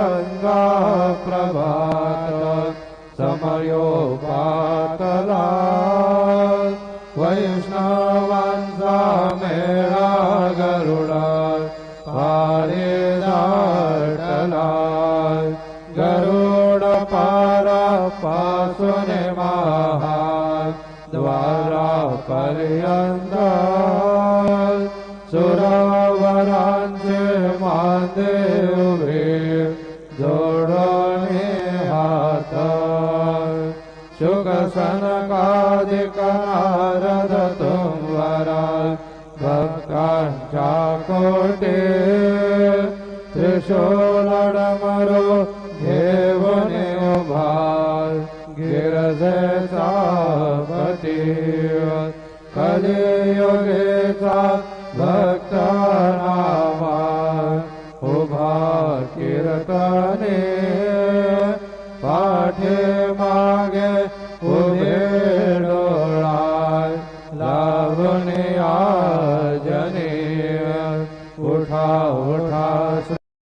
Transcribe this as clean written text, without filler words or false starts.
गंगा प्रभात समयोपातला वैष्णवांचा मेळा गरुडा पारे दाटला गरुड पारा पासून महाल द्वारापर्यंत सुरावरांचे मांदे उभे जोडणे हात शुक सनकादिक नारद तुंवरा भक्तांच्या कोटे त्रिशूलडमरू घेऊन उभा गिरजेचा पती कलियुगेचा भक्त नामा उभा कीर्तने पाठे मागे उभे डोळा लावणे आजने उठा